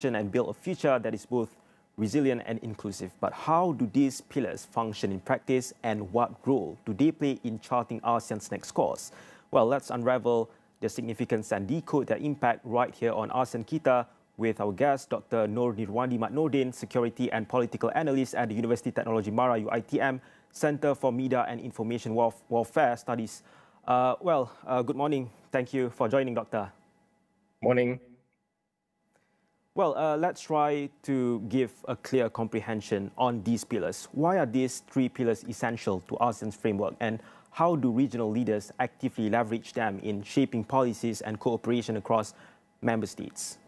and build a future that is both resilient and inclusive. But how do these pillars function in practice, and what role do they play in charting ASEAN's next course? Well, let's unravel their significance and decode their impact right here on ASEAN Kita with our guest, Dr. Nur Nirwandi Matnordin, Security and Political Analyst at the University Technology Mara UiTM Center for Media and Information Warfare Studies. Good morning. Thank you for joining, Doctor. Morning. Well, let's try to give a clear comprehension on these pillars. Why are these three pillars essential to ASEAN's framework, and how do regional leaders actively leverage them in shaping policies and cooperation across member states?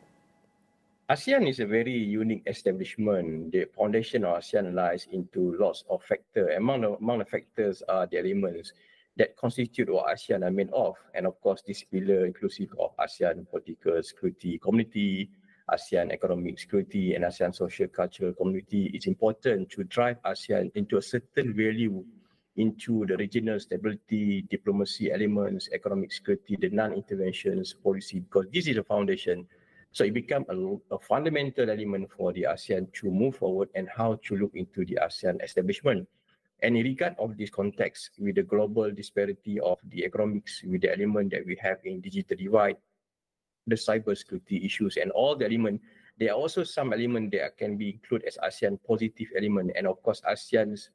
ASEAN is a very unique establishment. The foundation of ASEAN lies into lots of factors. Among the factors are the elements that constitute what ASEAN are made of. And of course, this pillar inclusive of ASEAN political security community, ASEAN economic security, and ASEAN social cultural community. It's important to drive ASEAN into a certain value into the regional stability, diplomacy elements, economic security, the non-interventions policy, because this is a foundation. So it becomes a fundamental element for the ASEAN to move forward and how to look into the ASEAN establishment. And in regard of this context, with the global disparity of the economics, with the element that we have in digital divide, the cybersecurity issues and all the elements, there are also some elements that can be included as ASEAN positive element. And of course, ASEAN's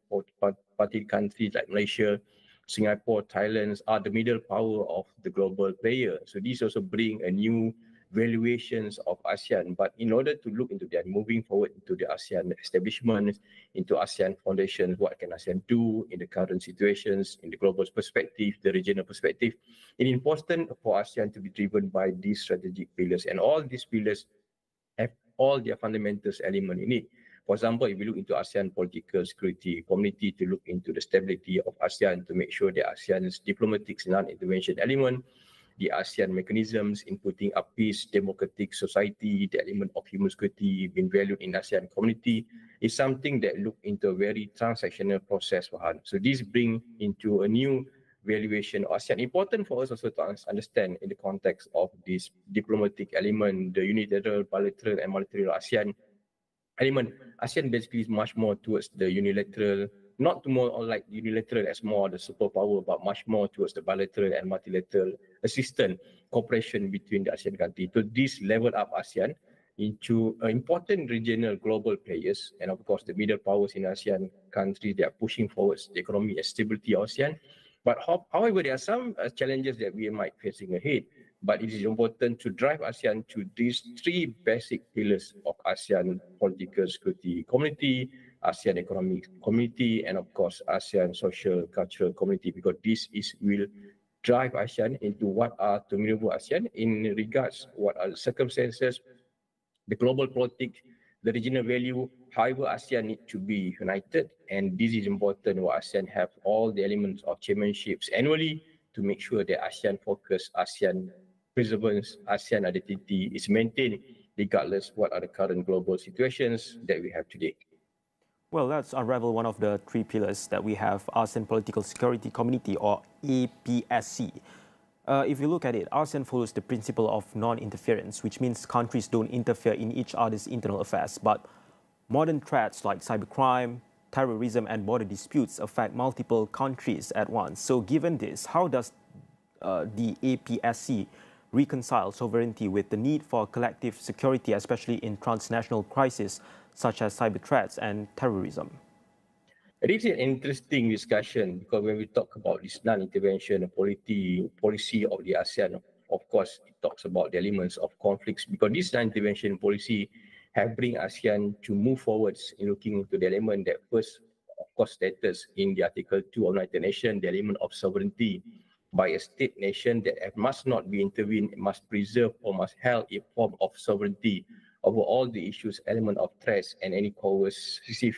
party countries like Malaysia, Singapore, Thailand are the middle power of the global player. So these also bring a new valuations of ASEAN. But in order to look into that, moving forward into the ASEAN establishment, into ASEAN foundations, what can ASEAN do in the current situations, in the global perspective, the regional perspective, it's important for ASEAN to be driven by these strategic pillars. And all these pillars have all their fundamentals element in it. For example, if we look into ASEAN political security community, to look into the stability of ASEAN, to make sure that ASEAN's diplomatic non-intervention element, the ASEAN mechanisms in putting up peace, democratic society, the element of human security being valued in ASEAN community is something that look into a very transactional process for us. So this bring into a new valuation of ASEAN. Important for us also to understand in the context of this diplomatic element, the unilateral, bilateral and multilateral ASEAN element. ASEAN basically is much more towards the unilateral, not more like unilateral as more the superpower, but much more towards the bilateral and multilateral assistance cooperation between the ASEAN countries. So this level up ASEAN into important regional global players, and of course the middle powers in ASEAN countries, they are pushing forward the economic and stability of ASEAN. But however, there are some challenges that we might facing ahead. But it is important to drive ASEAN to these three basic pillars of ASEAN political security community, ASEAN economic community, and of course ASEAN social cultural community, because this will drive ASEAN into what are to maneuver ASEAN in regards what are the circumstances, the global politics, the regional value. However, ASEAN need to be united, and this is important where ASEAN have all the elements of championships annually to make sure that ASEAN focus, ASEAN preserves, ASEAN identity is maintained regardless what are the current global situations that we have today. Well, let's unravel one of the three pillars that we have, ASEAN Political Security Community, or APSC. If you look at it, ASEAN follows the principle of non-interference, which means countries don't interfere in each other's internal affairs. But modern threats like cybercrime, terrorism, and border disputes affect multiple countries at once. So given this, how does the APSC reconcile sovereignty with the need for collective security, especially in transnational crises such as cyber threats and terrorism? It is an interesting discussion, because when we talk about this non-intervention policy of the ASEAN, of course, it talks about the elements of conflicts, because this non-intervention policy have bring ASEAN to move forwards in looking into the element that first, of course, status in the Article 2 of United Nations, the element of sovereignty by a state nation that must not be intervened, must preserve or must held a form of sovereignty over all the issues, element of threats and any coercive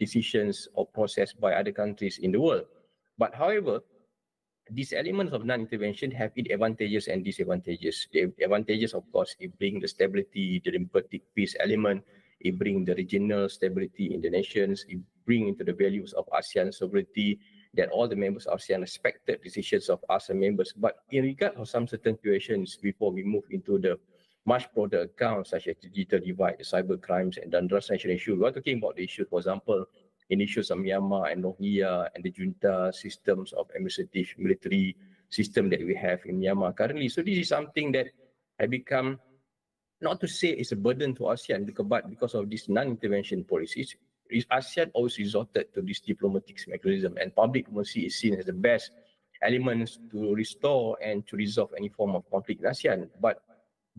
decisions or process by other countries in the world. But however, these elements of non-intervention have its advantages and disadvantages. The advantages, of course, it brings the stability, the democratic peace element, it brings the regional stability in the nations, it brings into the values of ASEAN sovereignty, that all the members of ASEAN respected decisions of ASEAN members. But in regard of some certain situations, before we move into the much broader accounts such as digital divide, cyber crimes, and the transnational issues. We are talking about the issues, for example, in issues of Myanmar and Rohingya and the junta systems of administrative military system that we have in Myanmar currently. So this is something that has become, not to say it's a burden to ASEAN, but because of these non-intervention policies, ASEAN always resorted to this diplomatic mechanism, and public diplomacy is seen as the best elements to restore and to resolve any form of conflict in ASEAN. But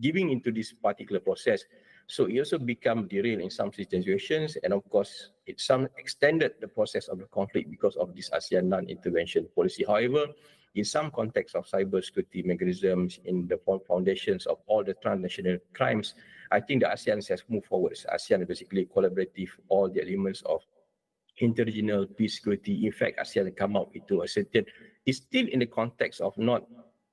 giving into this particular process, so it also become derailed in some situations, and of course, it some extended the process of the conflict because of this ASEAN non-intervention policy. However, in some contexts of cybersecurity mechanisms, in the foundations of all the transnational crimes, I think the ASEAN has moved forward. ASEAN is basically collaborative, all the elements of interregional peace security. In fact, ASEAN come out into a certain, it's still in the context of not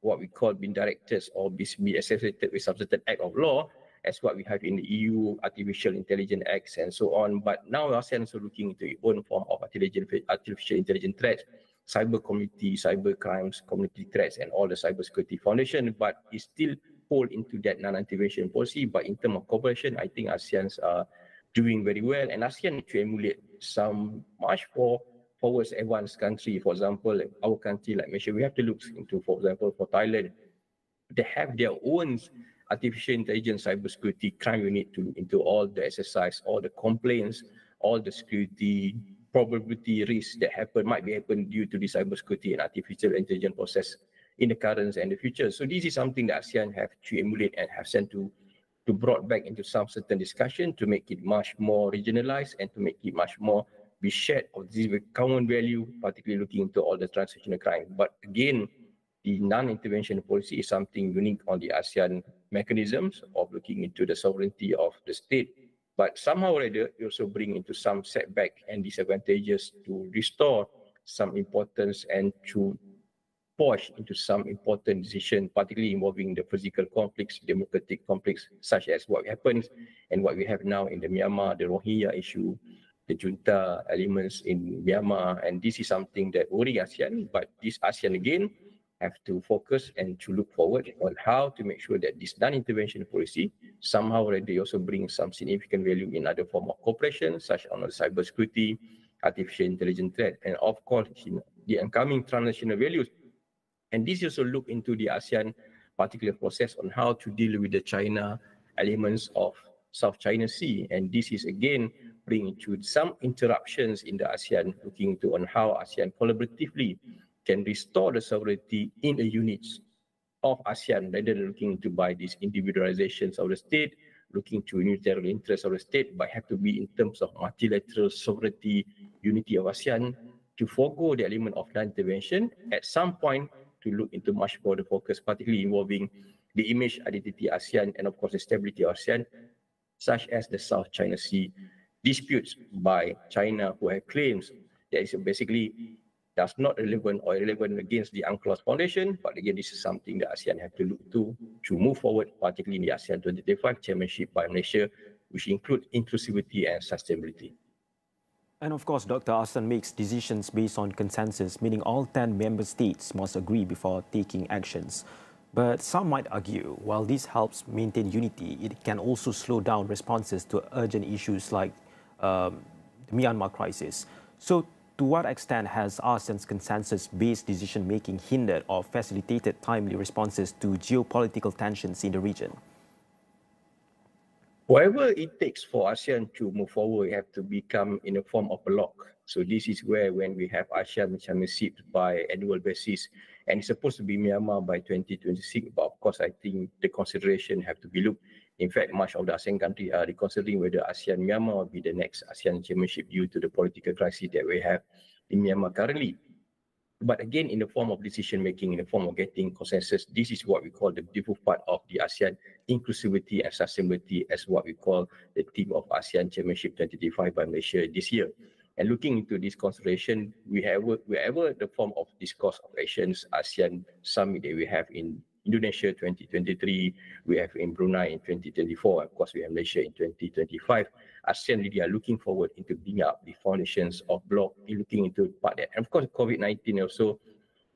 what we call being directed or be associated with some certain act of law, as what we have in the EU Artificial Intelligence Acts and so on. But now ASEAN is also looking into its own form of artificial intelligence threats, cyber community, cyber crimes, community threats, and all the cybersecurity foundation. But it still fall into that non-intervention policy. But in terms of cooperation, I think ASEAN's are doing very well, and ASEAN to emulate some much more forward advanced country. For example, our country like Malaysia, we have to look into, for example, for Thailand, they have their own artificial intelligence cybersecurity crime unit to look into all the exercise, all the complaints, all the security probability risks that might be happen due to the cybersecurity and artificial intelligence process in the current and the future. So this is something that ASEAN have to emulate and have sent to brought back into some certain discussion to make it much more regionalized and to make it much more be shared of this common value, particularly looking into all the transnational crime. But again, the non-intervention policy is something unique on the ASEAN mechanisms of looking into the sovereignty of the state. But somehow or other, it also bring into some setback and disadvantages to restore some importance and to push into some important decision, particularly involving the physical conflicts, democratic conflicts, such as what happens and what we have now in the Myanmar, the Rohingya issue, the junta elements in Myanmar. And this is something that worry ASEAN, but this ASEAN again have to focus and to look forward on how to make sure that this non-intervention policy somehow already also brings some significant value in other form of cooperation, such as cybersecurity, artificial intelligence threat, and of course, in the incoming transnational values. And this also look into the ASEAN particular process on how to deal with the China elements of South China Sea. And this is again bringing to some interruptions in the ASEAN, looking into on how ASEAN collaboratively can restore the sovereignty in the units of ASEAN, rather than looking to by these individualizations of the state, looking to unilateral interests of the state, but have to be in terms of multilateral sovereignty, unity of ASEAN, to forego the element of non-intervention at some point to look into much broader focus, particularly involving the image, identity ASEAN, and of course the stability of ASEAN, such as the South China Sea disputes by China, who have claims that is basically does not relevant or irrelevant against the UNCLOS Foundation. But again, this is something that ASEAN have to look to move forward, particularly in the ASEAN 2025 chairmanship by Malaysia, which include inclusivity and sustainability. And of course, Dr. ASEAN makes decisions based on consensus, meaning all 10 member states must agree before taking actions. But some might argue, while this helps maintain unity, it can also slow down responses to urgent issues like the Myanmar crisis. So to what extent has ASEAN's consensus-based decision-making hindered or facilitated timely responses to geopolitical tensions in the region? Whatever it takes for ASEAN to move forward, have to become in a form of a bloc. So this is where when we have ASEAN chairmanship by annual basis, and it's supposed to be Myanmar by 2026, but of course I think the consideration have to be looked. In fact, much of the ASEAN countries are reconsidering whether ASEAN Myanmar will be the next ASEAN chairmanship due to the political crisis that we have in Myanmar currently. But again, in the form of decision making, in the form of getting consensus, this is what we call the beautiful part of the ASEAN inclusivity and sustainability, as what we call the theme of ASEAN Chairmanship 2025 by Malaysia this year. And looking into this consideration, wherever the form of discourse of actions, ASEAN summit that we have in Indonesia 2023, we have in Brunei in 2024, of course we have Malaysia in 2025. ASEAN really are looking forward into building up the foundations of bloc, looking into part that. And of course, COVID-19 also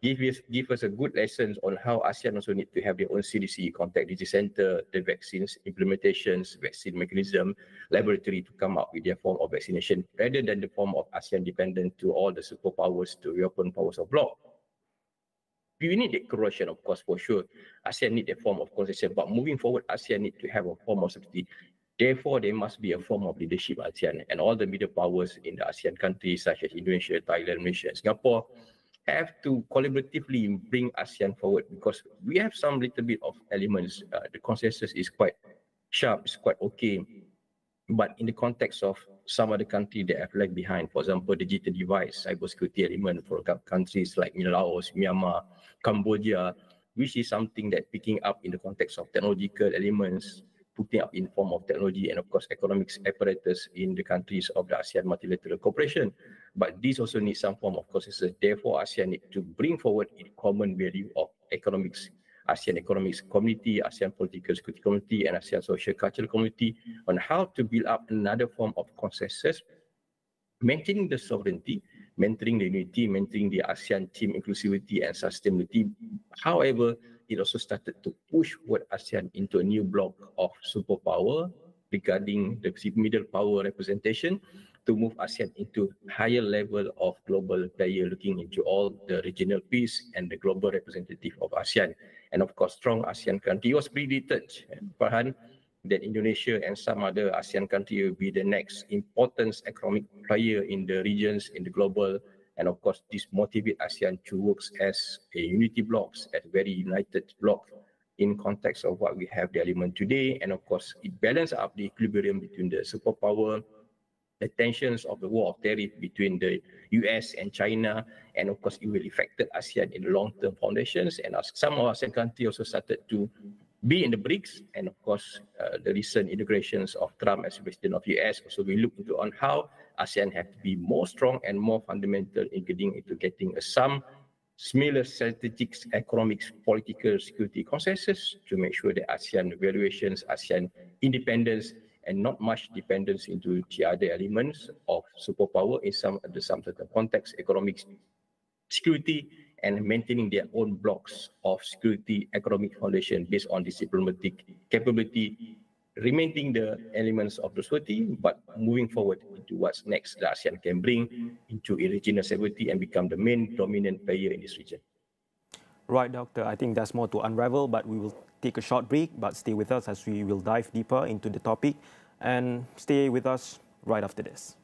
give us a good lessons on how ASEAN also need to have their own CDC, contact disease center, the vaccines implementations, vaccine mechanism, laboratory to come up with their form of vaccination rather than the form of ASEAN dependent to all the superpowers to weapon powers of bloc. We need that corrosion, of course, for sure. ASEAN need a form of concession, but moving forward, ASEAN need to have a form of security. Therefore, there must be a form of leadership ASEAN, and all the middle powers in the ASEAN countries such as Indonesia, Thailand, Malaysia, and Singapore have to collaboratively bring ASEAN forward, because we have some little bit of elements. The consensus is quite sharp, it's quite okay. But in the context of some other countries that have lagged behind, for example, digital device, cybersecurity element for countries like Laos, Myanmar, Cambodia, which is something that picking up in the context of technological elements, putting up in form of technology and of course economics apparatus in the countries of the ASEAN multilateral cooperation. But this also needs some form of consensus. Therefore, ASEAN need to bring forward a common value of economics, ASEAN Economics Community, ASEAN Political Security Community, and ASEAN Social Cultural Community on how to build up another form of consensus, maintaining the sovereignty, maintaining the unity, maintaining the ASEAN team inclusivity and sustainability. However, it also started to push what ASEAN into a new block of superpower regarding the middle power representation to move ASEAN into higher level of global player looking into all the regional peace and the global representative of ASEAN. And of course, strong ASEAN country. It was predicted, Farhan, that Indonesia and some other ASEAN country will be the next important economic player in the regions, in the global. And of course, this motivates ASEAN to work as a unity bloc, as a very united bloc in context of what we have the element today. And of course, it balances up the equilibrium between the superpower, the tensions of the war of tariff between the US and China, and of course it will affect ASEAN in the long-term foundations. And as some of ASEAN countries also started to be in the BRICS, and of course the recent integrations of Trump as president of US also we look into on how ASEAN have to be more strong and more fundamental in getting some similar strategic, economics, political, security consensus to make sure that ASEAN valuations, ASEAN independence, and not much dependence into the other elements of superpower in some certain context, economic security, and maintaining their own blocks of security economic foundation based on this diplomatic capability, remaining the elements of the security, but moving forward into what's next the ASEAN can bring into a regional stability and become the main dominant player in this region. Right, Doctor. I think there's more to unravel, but we will take a short break, but stay with us as we will dive deeper into the topic, and stay with us right after this.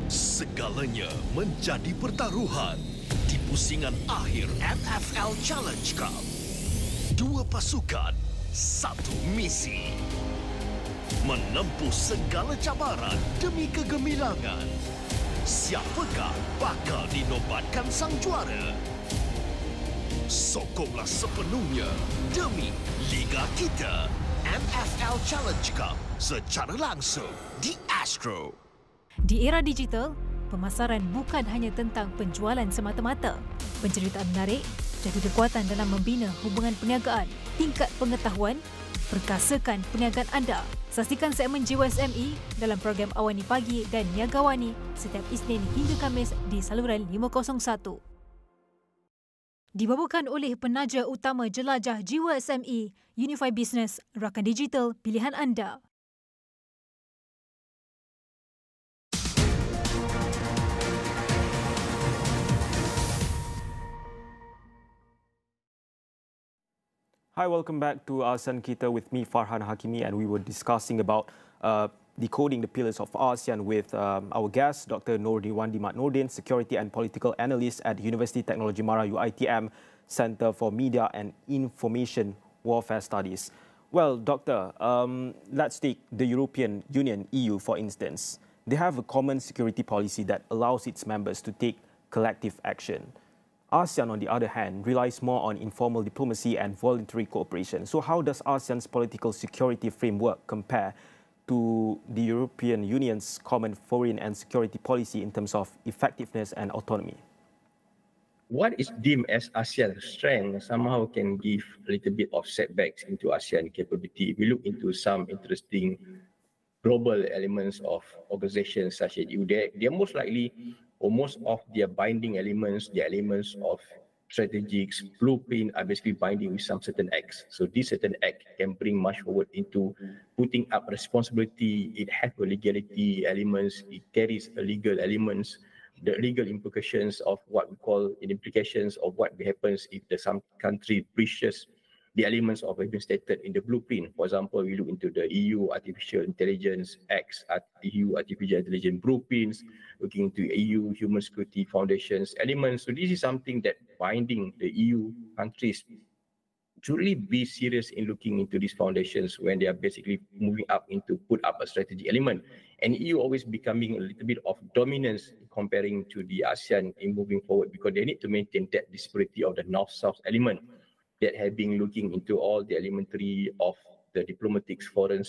Segalanya menjadi pertaruhan di pusingan akhir NFL Challenge Cup. Dua pasukan, satu misi. Menempuh segala cabaran demi kegemilangan. Siapakah bakal dinobatkan sang juara? Sokonglah sepenuhnya demi Liga Kita. NFL Challenge Cup secara langsung di Astro. Di era digital, pemasaran bukan hanya tentang penjualan semata-mata. Penceritaan menarik jadi kekuatan dalam membina hubungan perniagaan, tingkat pengetahuan, perkasakan perniagaan anda. Saksikan segmen Jiwa SME dalam program AWANI Pagi dan Niaga AWANI setiap Isnin hingga Khamis di saluran 501. Dibawakan oleh penaja utama jelajah Jiwa SME, Unify Business, rakan digital pilihan anda. Hi, welcome back to ASEAN Kita with me, Farhan Hakimi, and we were discussing about decoding the pillars of ASEAN with our guest, Dr. Nordin Mat Nordin, Security and Political Analyst at University Technology Mara UiTM Center for Media and Information Warfare Studies. Well, Doctor, let's take the European Union, EU, for instance. They have a common security policy that allows its members to take collective action. ASEAN, on the other hand, relies more on informal diplomacy and voluntary cooperation. So how does ASEAN's political security framework compare to the European Union's common foreign and security policy in terms of effectiveness and autonomy? what is deemed as ASEAN strength somehow can give a little bit of setbacks into ASEAN capability. If we look into some interesting global elements of organizations such as EU, they're most likely, or most of their binding elements, the elements of strategics, blueprint are basically binding with some certain acts. So this certain act can bring much forward into putting up responsibility. It has a legality elements, it carries a legal elements, the legal implications of what we call implications of what happens if some country breaches the elements of have been stated in the blueprint. For example, we look into the EU Artificial Intelligence Acts, EU Artificial Intelligence Blueprints, looking into EU Human Security Foundations elements. So this is something that binding the EU countries to really be serious in looking into these foundations when they are basically moving up into put up a strategy element. And EU always becoming a little bit of dominance comparing to the ASEAN in moving forward, because they need to maintain that disparity of the North-South element that have been looking into all the elementary of the diplomatic foreign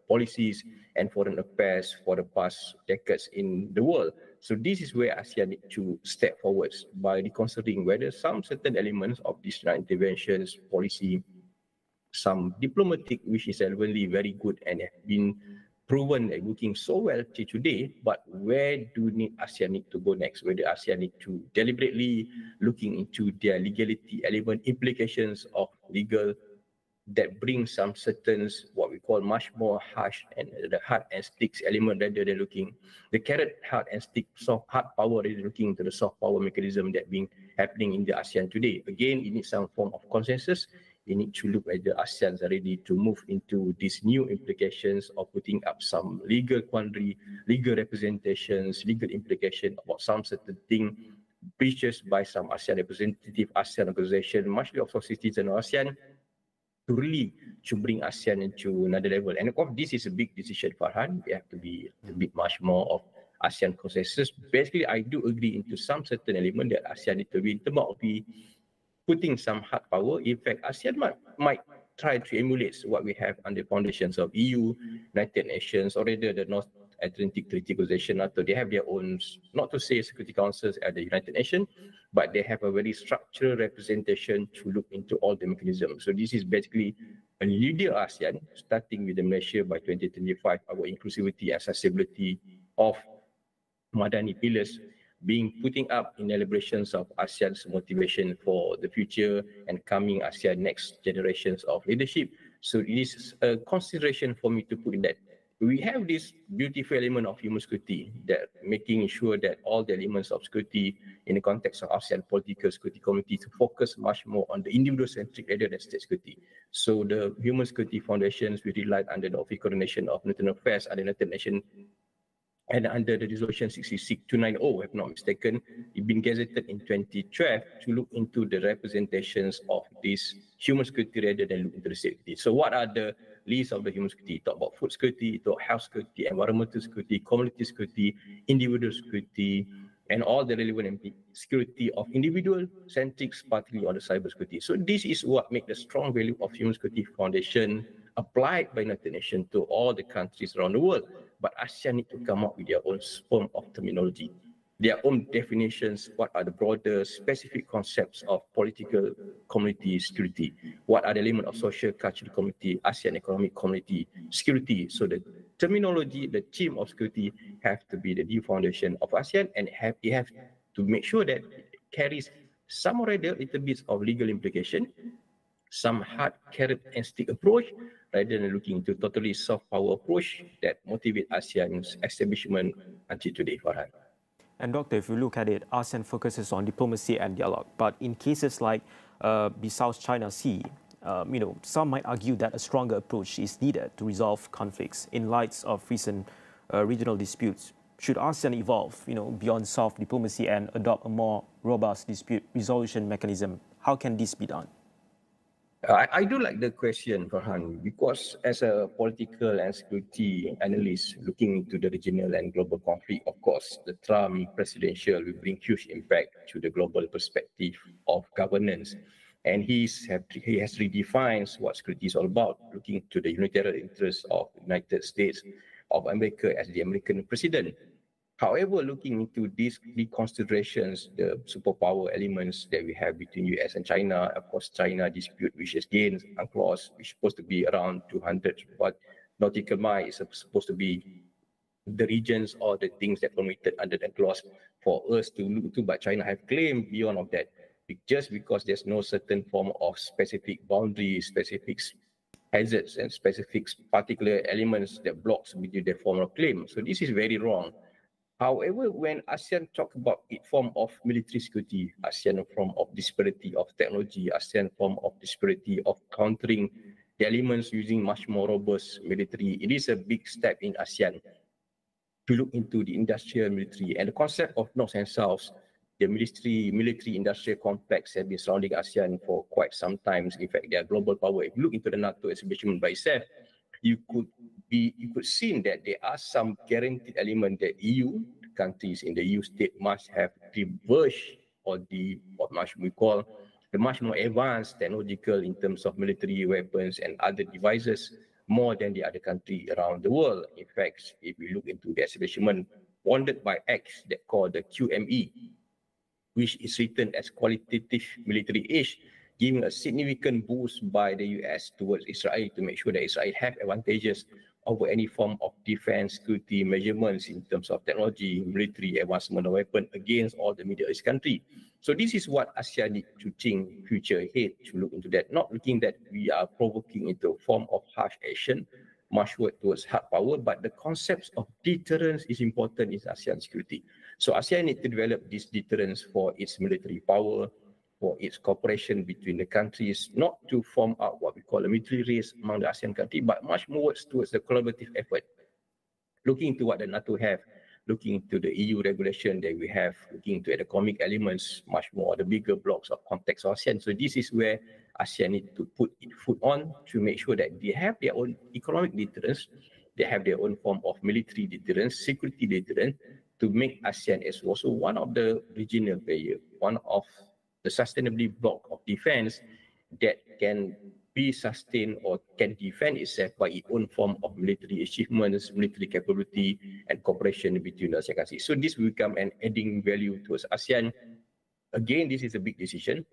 policies and foreign affairs for the past decades in the world. So this is where ASEAN need to step forward by reconsidering whether some certain elements of this interventions policy, some diplomatic, which is relevantly very good and have been proven and working so well till today, but where do ASEAN need to go next? Whether ASEAN need to deliberately looking into their legality element, implications of legal that bring some certain, what we call much more harsh and the hard and sticks element rather than looking the carrot, hard and stick, soft, hard power rather than looking into the soft power mechanism that being happening in the ASEAN today. Again, it needs some form of consensus. We need to look at the ASEAN are ready to move into these new implications of putting up some legal quandary, legal representations, legal implication about some certain thing breaches by some ASEAN representative, ASEAN organization, much of citizens of ASEAN to really to bring ASEAN into another level. And of course, this is a big decision, Farhan. We have to be a bit much more of ASEAN consensus. Basically, I do agree into some certain element that ASEAN need to be in terms of putting some hard power. In fact, ASEAN might try to emulate what we have under foundations of EU, United Nations, or rather the North Atlantic Treaty Organization, NATO. They have their own, not to say security councils at the United Nations, but they have a very structured representation to look into all the mechanisms. So this is basically a leader ASEAN, starting with the measure by 2025, our inclusivity and accessibility of Madani pillars being putting up in celebrations of ASEAN's motivation for the future and coming ASEAN next generations of leadership. So it is a consideration for me to put in that we have this beautiful element of human security that making sure that all the elements of security in the context of ASEAN political security community to focus much more on the individual centric rather than state security. So the human security foundations we relied under the official coordination of internal affairs under the United Nations and under the resolution 66290, if not mistaken, it been gazetted in 2012 to look into the representations of this human security rather than look into the safety. So what are the list of the human security? Talk about food security, talk health security, environmental security, community security, individual security, and all the relevant security of individual centrics, particularly on the cyber security. So this is what makes the strong value of human security foundation applied by United Nations to all the countries around the world. But ASEAN need to come up with their own form of terminology, their own definitions. What are the broader specific concepts of political community security? What are the elements of social cultural community, ASEAN economic community security? So the terminology, the theme of security have to be the new foundation of ASEAN, and it have to make sure that it carries some rather little bits of legal implication, some hard carrot and stick approach, rather than looking to totally soft power approach that motivate ASEAN's establishment until today, Farhan. And Doctor, if you look at it, ASEAN focuses on diplomacy and dialogue. But in cases like the South China Sea, some might argue that a stronger approach is needed to resolve conflicts in light of recent regional disputes. Should ASEAN evolve, beyond soft diplomacy and adopt a more robust dispute resolution mechanism? How can this be done? I do like the question, Farhan, because as a political and security analyst looking into the regional and global conflict, of course, the Trump presidential will bring huge impact to the global perspective of governance. And he has redefined what security is all about, looking to the unilateral interests of the United States of America as the American president. However, looking into these considerations, the superpower elements that we have between US and China, of course, China dispute which is gained UNCLOS, which is supposed to be around 200, but nautical mile is supposed to be the regions or the things that permitted under the clause for us to look to, but China have claimed beyond of that, just because there's no certain form of specific boundaries, specific hazards, and specific particular elements that blocks between their form of claim. So this is very wrong. However, when ASEAN talk about its form of military security, ASEAN form of disparity of technology, ASEAN form of disparity of countering the elements using much more robust military, it is a big step in ASEAN to look into the industrial military. And the concept of North and South, the military industrial complex have been surrounding ASEAN for quite some time. In fact, they are global power. If you look into the NATO establishment by itself, you could see that there are some guaranteed element that EU countries in the EU state must have diverged or what much we call the much more advanced technological in terms of military weapons and other devices more than the other country around the world. In fact, if we look into the establishment funded by X that called the QME, which is written as qualitative military aid, giving a significant boost by the US towards Israel to make sure that Israel have advantages over any form of defense security measurements in terms of technology, military advancement of weapon against all the Middle East countries. So this is what ASEAN need to think future ahead to look into that, not looking that we are provoking into a form of harsh action, much work towards hard power, but the concepts of deterrence is important in ASEAN security. So ASEAN need to develop this deterrence for its military power, for its cooperation between the countries, not to form out what we call a military race among the ASEAN countries, but much more towards the collaborative effort. Looking into what the NATO have, looking into the EU regulation that we have, looking into the economic elements, much more the bigger blocks of context of ASEAN. So this is where ASEAN need to put its foot on to make sure that they have their own economic deterrence, they have their own form of military deterrence, security deterrence, to make ASEAN as also one of the regional players, one of the sustainably block of defense that can be sustained or can defend itself by its own form of military achievements, military capability, and cooperation between the ASEAN countries. So this will become an adding value towards ASEAN. Again, this is a big decision.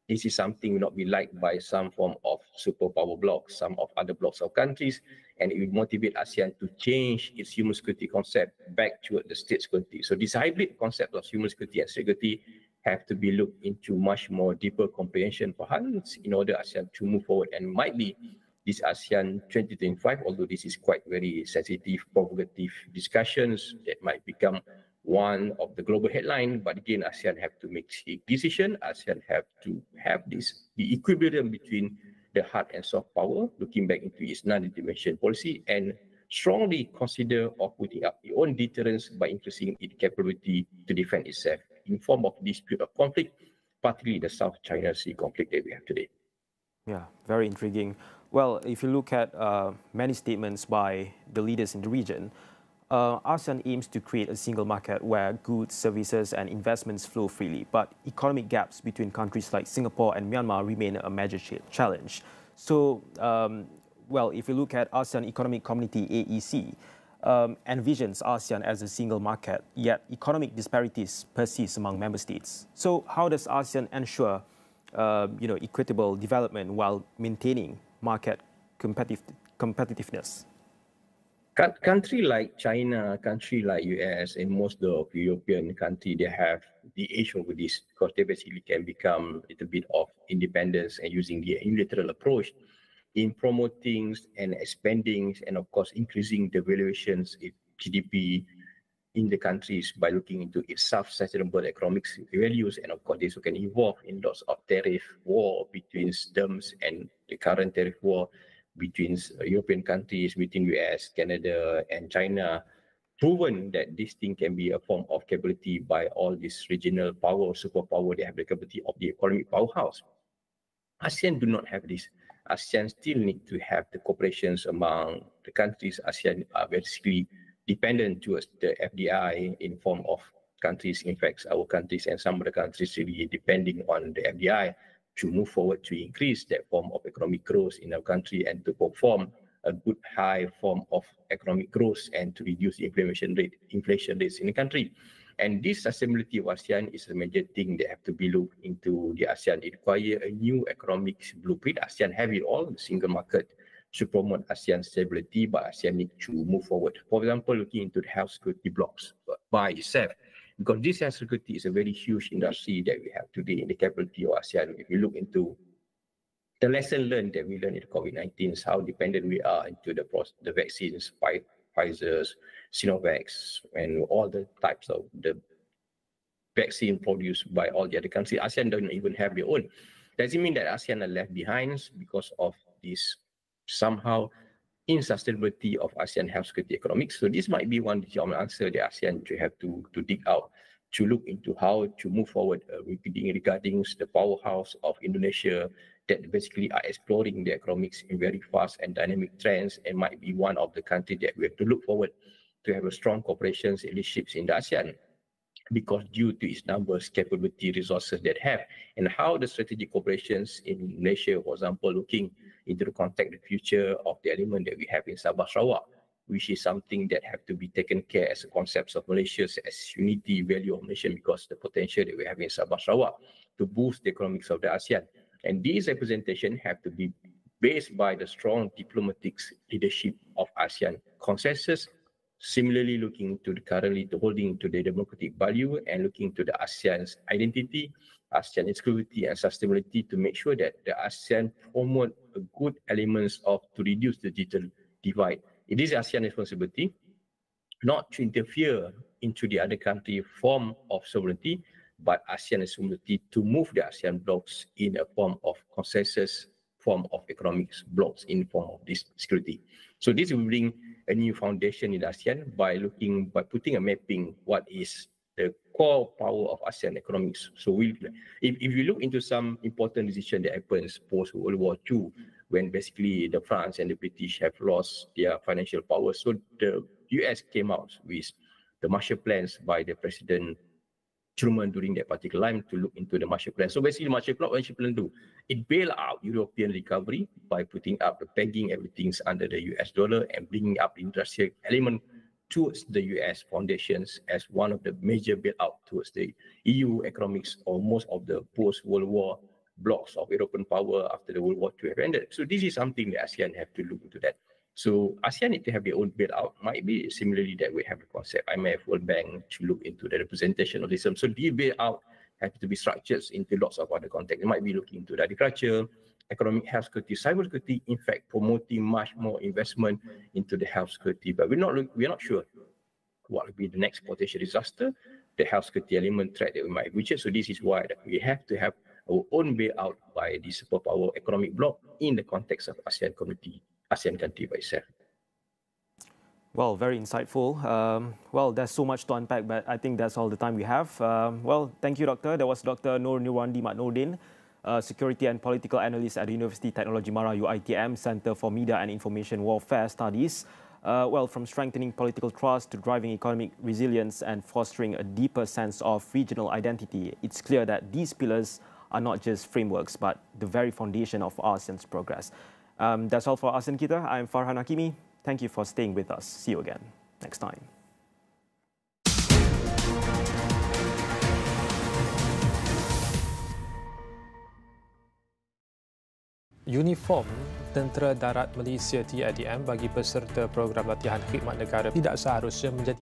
This is something will not be liked by some form of superpower blocks, some of other blocks of countries, and it will motivate ASEAN to change its human security concept back toward the state security. So this hybrid concept of human security and security have to be looked into much more deeper comprehension perhaps in order ASEAN to move forward. And might be this ASEAN 2025, although this is quite very sensitive, provocative discussions that might become one of the global headline, but again, ASEAN have to make a decision. ASEAN have to have the equilibrium between the hard and soft power, looking back into its non-intervention policy, and strongly consider of putting up its own deterrence by increasing its capability to defend itself in form of dispute of conflict, particularly the South China Sea conflict that we have today. Yeah, very intriguing. Well, if you look at many statements by the leaders in the region, ASEAN aims to create a single market where goods, services, and investments flow freely, but economic gaps between countries like Singapore and Myanmar remain a major challenge. So, well, if you look at ASEAN Economic Community, AEC, envisions ASEAN as a single market, yet economic disparities persist among member states. So how does ASEAN ensure equitable development while maintaining market competitiveness? Country like China, country like US, and most of European countries, they have the edge over this because they basically can become a little bit of independence and using the unilateral approach in promoting and expanding and of course increasing the valuations in GDP in the countries by looking into its self-sustainable economic values, and of course this can evolve in lots of tariff war between them and the current tariff war between European countries, between US, Canada, and China, proven that this thing can be a form of capability by all these regional power, superpower. They have the capability of the economic powerhouse. ASEAN do not have this. ASEAN still need to have the cooperations among the countries. ASEAN are basically dependent towards the FDI in form of countries. In fact, our countries and some of the countries really depending on the FDI to move forward to increase that form of economic growth in our country and to perform a good high form of economic growth and to reduce inflation rates in the country. And this sustainability of ASEAN is a major thing that have to be looked into the ASEAN. It requires a new economic blueprint. ASEAN have it all, the single market, to promote ASEAN stability, but ASEAN need to move forward. For example, looking into the health security blocks by itself, because this health security is a very huge industry that we have today in the capability of ASEAN. If you look into the lesson learned that we learned in COVID-19 is how dependent we are into the vaccines, Pfizer's, Sinovac's, and all the types of the vaccine produced by all the other countries. ASEAN don't even have their own. Does it mean that ASEAN are left behind because of this somehow insustainability of ASEAN health security economics? So this might be one answer that ASEAN to have to dig out, to look into how to move forward regarding the powerhouse of Indonesia that basically are exploring the economics in very fast and dynamic trends, and might be one of the countries that we have to look forward to have a strong cooperation and leaderships in the ASEAN, because due to its numbers, capability, resources that have, and how the strategic cooperations in Malaysia, for example, looking into the context, the future of the element that we have in Sabah Sarawak, which is something that have to be taken care as a concept of Malaysia as unity value of nation, because the potential that we have in Sabah Sarawak to boost the economics of the ASEAN. And these representation have to be based by the strong diplomatic leadership of ASEAN consensus. Similarly, looking to the currently holding to the democratic value and looking to the ASEAN's identity, ASEAN security and sustainability, to make sure that the ASEAN promote a good elements of to reduce the digital divide. It is ASEAN responsibility not to interfere into the other country form of sovereignty, but ASEAN responsibility to move the ASEAN blocks in a form of consensus, form of economics blocks in form of this security. So this will bring a new foundation in ASEAN by putting a mapping what is the core power of ASEAN economics. So if you look into some important decision that happens post World War II, when basically the France and the British have lost their financial power, so the US came out with the Marshall Plans by the President Truman during that particular time to look into the Marshall Plan. So basically, Marshall Plan do, it bail out European recovery by putting up the pegging everything under the US dollar and bringing up the industrial element towards the US foundations as one of the major bailout towards the EU economics or most of the post-World War blocks of European power after the World War II have ended. So this is something that ASEAN have to look into that. So ASEAN need to have their own bailout. Might be similarly that we have the concept IMF, World Bank to look into the representation of this. So the bailout have to be structured into lots of other contexts. It might be looking into the agriculture, economic health security, cyber security, in fact promoting much more investment into the health security. But we're not sure what will be the next potential disaster, the health security element threat that we might reach it. So this is why we have to have our own bailout by the superpower economic bloc in the context of ASEAN community, ASEAN country by itself. Well, very insightful. Well, there's so much to unpack, but I think that's all the time we have. Well, thank you, Doctor. That was Dr. Nur Nurwandi Matnordin, Security and Political Analyst at the University Technology Marayu ITM Center for Media and Information Warfare Studies. Well, from strengthening political trust to driving economic resilience and fostering a deeper sense of regional identity, it's clear that these pillars are not just frameworks, but the very foundation of ASEAN's progress. That's all for ASEAN Kita. I'm Farhan Hakimi. Thank you for staying with us. See you again next time. Uniform Tentera Darat Malaysia TADM bagi peserta program latihan khidmat negara tidak seharusnya menjadi